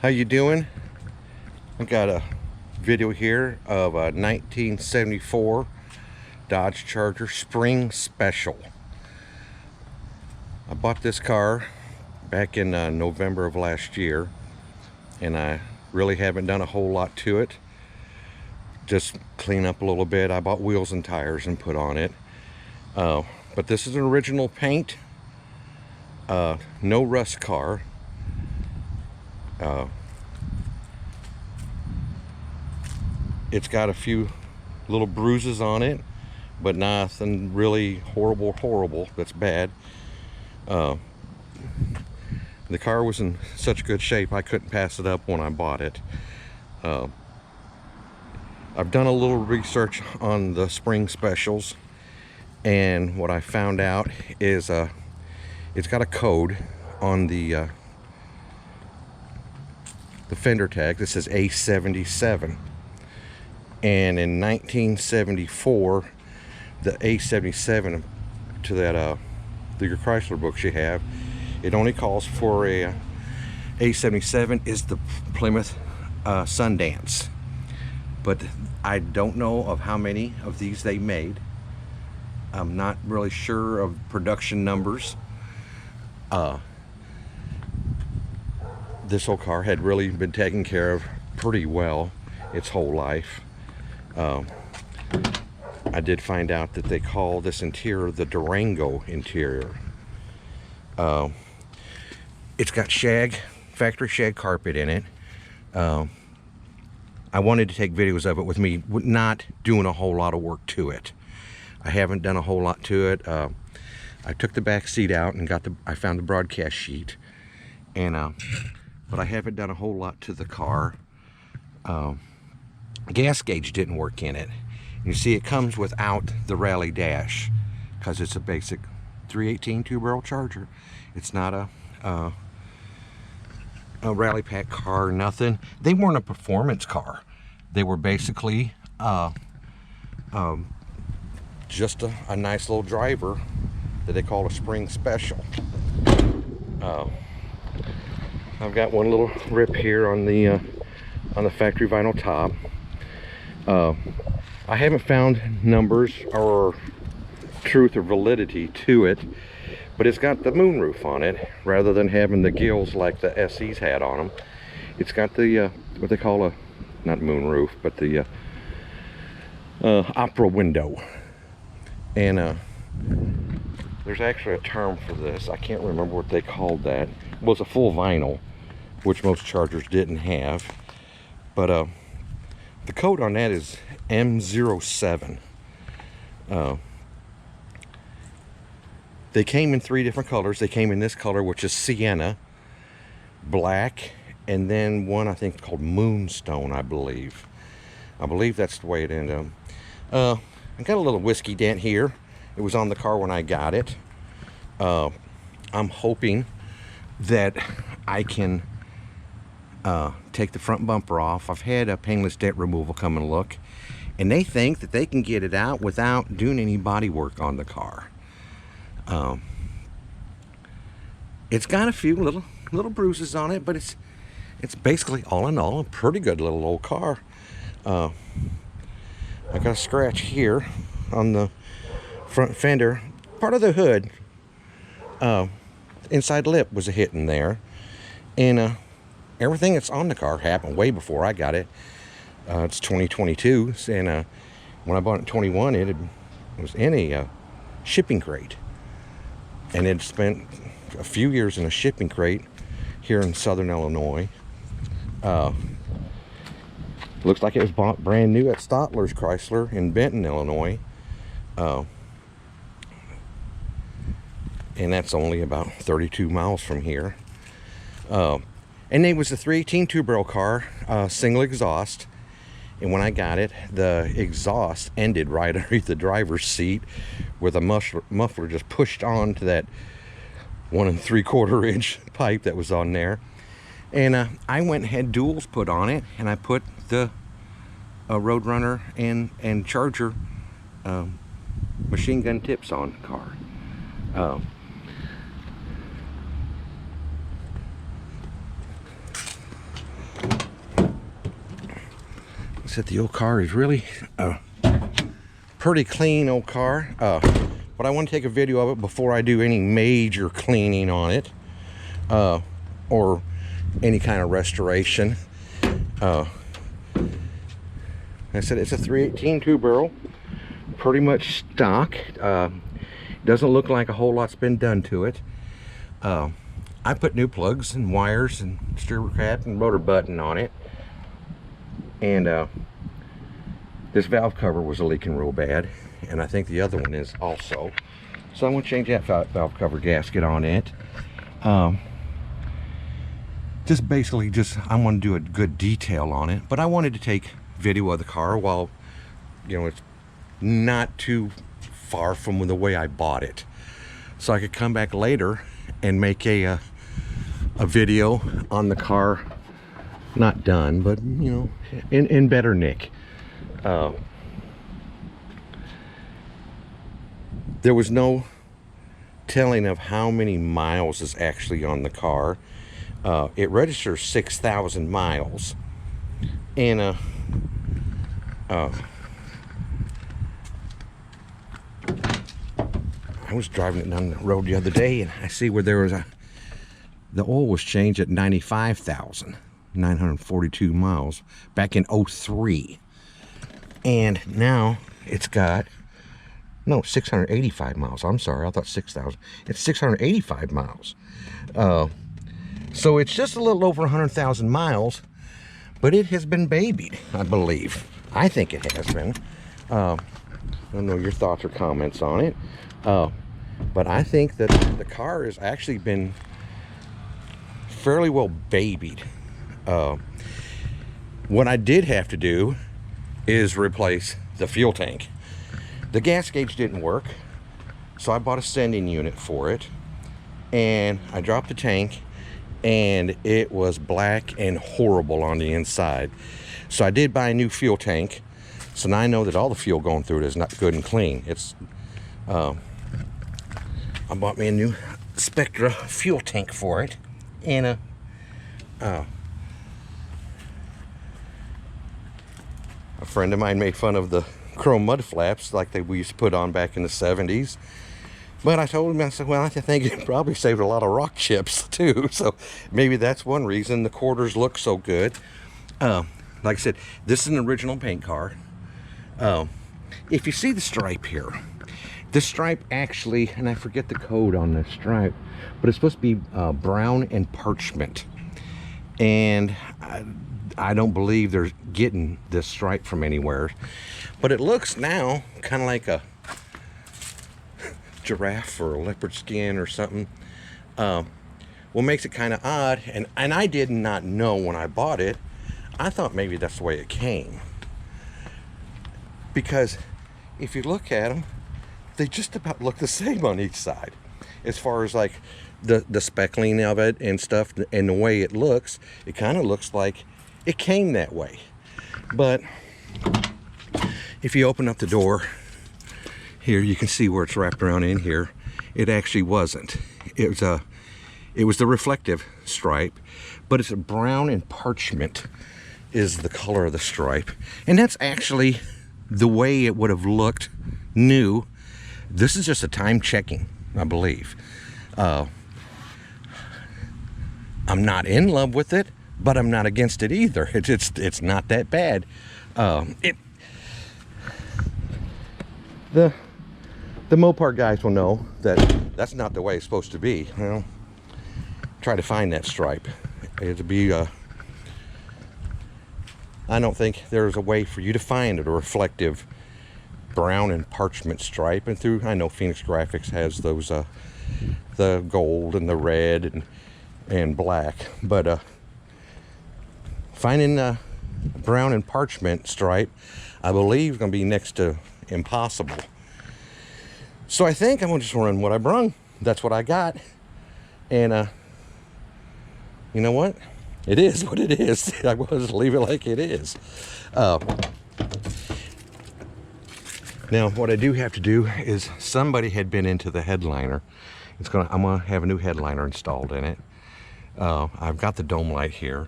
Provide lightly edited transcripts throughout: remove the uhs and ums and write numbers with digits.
How you doing? I got a video here of a 1974 Dodge Charger Spring Special. I bought this car back in November of last year, and I really haven't done a whole lot to it. Just clean up a little bit. I bought wheels and tires and put on it. But this is an original paint, no rust car. It's got a few little bruises on it, but nothing really horrible that's bad. The car was in such good shape I couldn't pass it up when I bought it. I've done a little research on the spring specials, and what I found out is it's got a code on the fender tag that says A77. And in 1974, the A77 to that your Chrysler books you have, it only calls for a A77 is the Plymouth Sundance. But I don't know of how many of these they made. I'm not really sure of production numbers. This whole car had really been taken care of pretty well its whole life. I did find out that they call this interior the Durango interior. It's got factory shag carpet in it. I wanted to take videos of it with me not doing a whole lot of work to it. I haven't done a whole lot to it. I took the back seat out and I found the broadcast sheet, and but I haven't done a whole lot to the car. Gas gauge didn't work in it. You see, it comes without the rally dash because it's a basic 318 two-barrel Charger. It's not a rally pack car, nothing. They weren't a performance car. They were basically just a nice little driver that they call a spring special. I've got one little rip here on the factory vinyl top. I haven't found numbers or truth or validity to it, but it's got the moonroof on it rather than having the gills like the SEs had on them. It's got the what they call not moonroof, but the opera window. And there's actually a term for this. I can't remember what they called that. Well, it's a full vinyl, which most Chargers didn't have. But the code on that is M07. They came in 3 different colors. They came in this color, which is sienna, black, and then one I think called moonstone, I believe. I believe that's the way it ended up. I got a little whiskey dent here. It was on the car when I got it. I'm hoping that I can take the front bumper off. I've had a painless dent removal come and look, and they think that they can get it out without doing any body work on the car. It's got a few little bruises on it, but it's basically, all in all, a pretty good little old car. I got a scratch here on the front fender. Part of the hood, inside lip was a hit in there, and everything that's on the car happened way before I got it. It's 2022, and when I bought it in 21, it was in a shipping crate, and it spent a few years in a shipping crate here in southern Illinois. Looks like it was bought brand new at Stotler's Chrysler in Benton, Illinois. And that's only about 32 miles from here. And it was a 318 two-barrel car, single exhaust. And when I got it, the exhaust ended right underneath the driver's seat with a muffler just pushed onto that 1 3/4 inch pipe that was on there. And I went and had duals put on it, and I put the Roadrunner and Charger machine gun tips on the car. said, the old car is really a pretty clean old car. But I want to take a video of it before I do any major cleaning on it, or any kind of restoration. I said it's a 318 two-barrel, pretty much stock. Doesn't look like a whole lot's been done to it. I put new plugs and wires and steer cap and motor button on it, and this valve cover was leaking real bad, and I think the other one is also. So I'm going to change that valve cover gasket on it. Just basically, I want to do a good detail on it, but I wanted to take video of the car while, you know, it's not too far from the way I bought it, so I could come back later and make a video on the car, not done, but you know, in better nick. There was no telling of how many miles is actually on the car. It registers 6,000 miles, and I was driving it down the road the other day, and I see where there was the oil was changed at 95,942 miles back in 03, and now it's got 685 miles. I'm sorry, I thought 6,000. It's 685 miles. So it's just a little over 100,000 miles, but it has been babied, I believe. I think it has been. I don't know your thoughts or comments on it, but I think that the car has actually been fairly well babied. What I did have to do is replace the fuel tank. The gas gauge didn't work, so I bought a sending unit for it, and I dropped the tank, and it was black and horrible on the inside. So I did buy a new fuel tank, so now I know that all the fuel going through it is not good and clean. I bought me a new Spectra fuel tank for it, and a friend of mine made fun of the chrome mud flaps like we used to put on back in the 70s. But I told him, I said, well, I think it probably saved a lot of rock chips too. So maybe that's one reason the quarters look so good. Like I said, this is an original paint car. If you see the stripe here, this stripe actually, and I forget the code on this stripe, but it's supposed to be brown and parchment. And I don't believe they're getting this stripe from anywhere, but it looks now kind of like a giraffe or a leopard skin or something. What makes it kind of odd, and I did not know when I bought it, I thought maybe that's the way it came, because if you look at them, they just about look the same on each side as far as like the speckling of it and stuff, and the way it looks. It kind of looks like it came that way. But if you open up the door here, you can see where it's wrapped around in here. It actually wasn't. It was the reflective stripe, but it's a brown and parchment is the color of the stripe, and that's actually the way it would have looked new. This is just a time checking, I believe. I'm not in love with it, but I'm not against it either. It's not that bad. The Mopar guys will know that that's not the way it's supposed to be. You know, try to find that stripe. It'd be I don't think there's a way for you to find it, a reflective brown and parchment stripe. And I know Phoenix Graphics has those the gold and the red and black, but finding a brown and parchment stripe, I believe, is going to be next to impossible. So I think I'm going to just run what I brung. That's what I got, and you know what? It is what it is. I will just leave it like it is. Now, what I do have to do is, somebody had been into the headliner. I'm gonna have a new headliner installed in it. I've got the dome light here.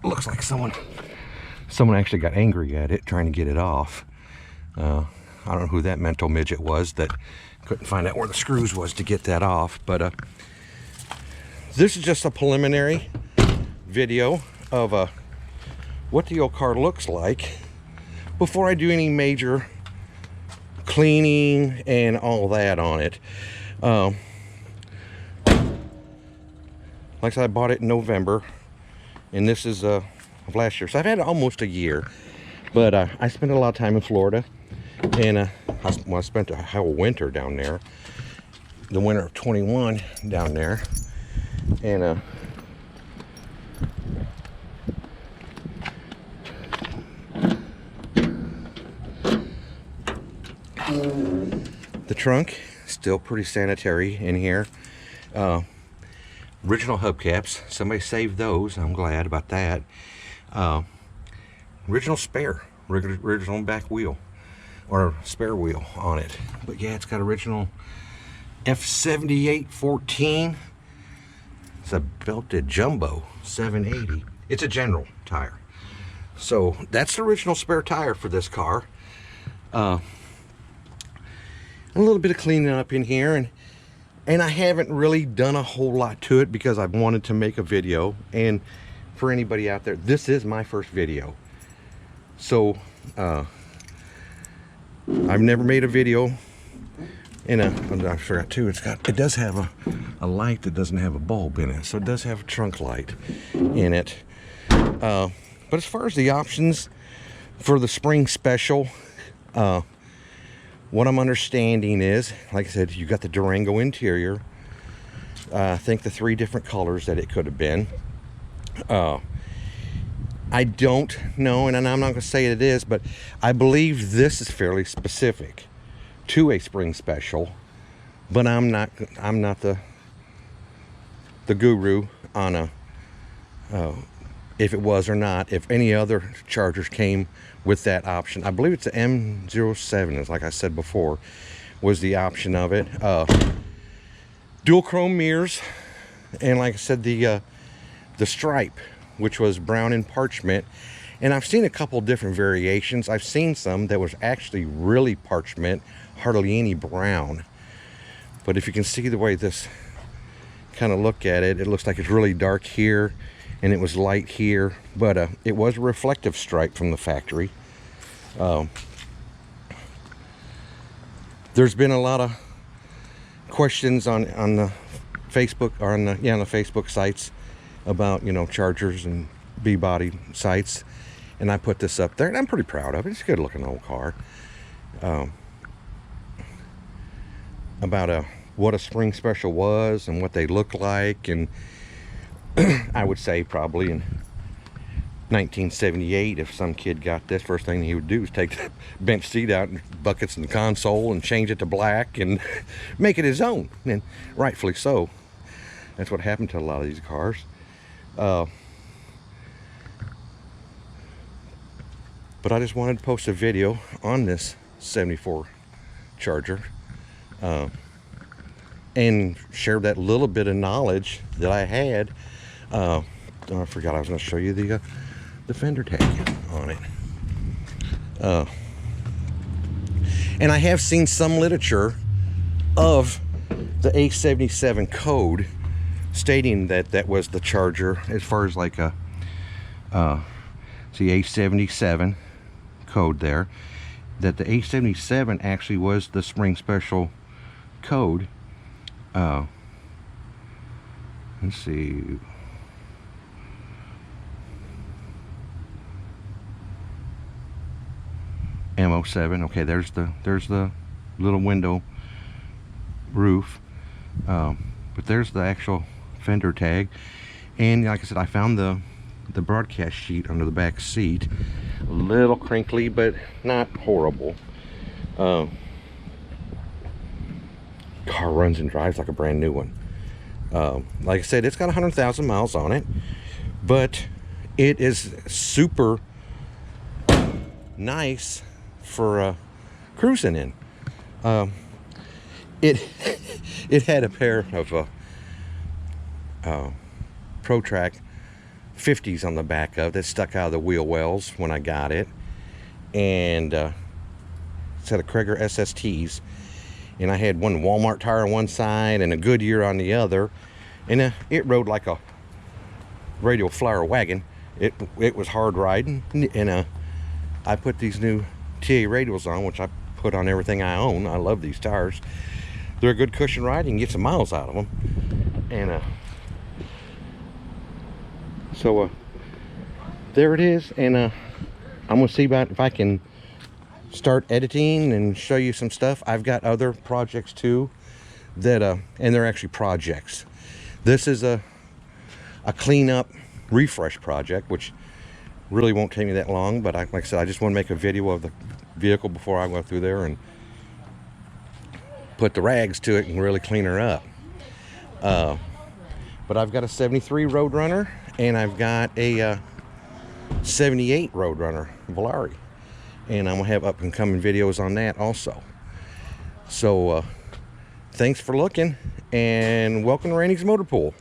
Looks like someone Someone actually got angry at it trying to get it off. I don't know who that mental midget was that couldn't find out where the screws was to get that off, but this is just a preliminary video of what the old car looks like before I do any major cleaning and all that on it. Like I said, I bought it in November, and this is of last year, so I've had it almost a year. But I spent a lot of time in Florida, and I spent a whole winter down there, the winter of 21 down there, and the trunk still pretty sanitary in here. Original hubcaps, somebody saved those. I'm glad about that. Original spare, original back wheel or spare wheel on it. But yeah, it's got original F78 14. It's a belted jumbo 780. It's a general tire. So that's the original spare tire for this car. A little bit of cleaning up in here, and I haven't really done a whole lot to it because I've wanted to make a video. And for anybody out there, this is my first video. So I've never made a video in I forgot too, it does have a light that doesn't have a bulb in it. So it does have a trunk light in it. But as far as the options for the spring special, what I'm understanding is, like I said, you got the Durango interior. I think the 3 different colors that it could have been. I don't know, and I'm not going to say it is, but I believe this is fairly specific to a spring special. But I'm not the guru on if it was or not. If any other Chargers came with that option, I believe it's the M07, as like I said before, was the option of it. Dual chrome mirrors, and like I said, the stripe, which was brown and parchment. And I've seen a couple different variations. I've seen some that was actually really parchment, hardly any brown. But if you can see the way this kind of look at it, it looks like it's really dark here and it was light here, but it was a reflective stripe from the factory. There's been a lot of questions on the Facebook, or on the Facebook sites about, you know, Chargers and B-body sites, and I put this up there, and I'm pretty proud of it. It's a good looking old car. About what a spring special was and what they look like, and I would say probably in 1978, if some kid got this, first thing he would do is take the bench seat out and buckets in the console and change it to black and make it his own, and rightfully so. That's what happened to a lot of these cars. But I just wanted to post a video on this 74 Charger and share that little bit of knowledge that I had. I forgot I was going to show you the fender tag on it. And I have seen some literature of the A77 code stating that that was the Charger, as far as like see A77 code there, that the A77 actually was the spring special code. Let's see, M07. Okay, there's the little window roof, but there's the actual fender tag. And like I said, I found the broadcast sheet under the back seat, a little crinkly but not horrible. Car runs and drives like a brand new one. Like I said, it's got 100,000 miles on it, but it is super nice for cruising in. It had a pair of Pro Track 50s on the back of it that stuck out of the wheel wells when I got it, and a set of Krager SSTs, and I had one Walmart tire on one side and a Goodyear on the other, and it rode like a radial flyer wagon. It was hard riding, and I put these new TA radials on, which I put on everything I own. I love these tires. They're a good cushion ride. You can get some miles out of them. And so there it is. And I'm gonna see about if I can start editing and show you some stuff. I've got other projects too that and they're actually projects. This is a cleanup refresh project, which really won't take me that long, but like I said, I just want to make a video of the vehicle before I go through there and put the rags to it and really clean her up. But I've got a 73 Roadrunner, and I've got a 78 Roadrunner Volare, and I'm gonna have up and coming videos on that also. So thanks for looking, and welcome to Randy's Motor Pool.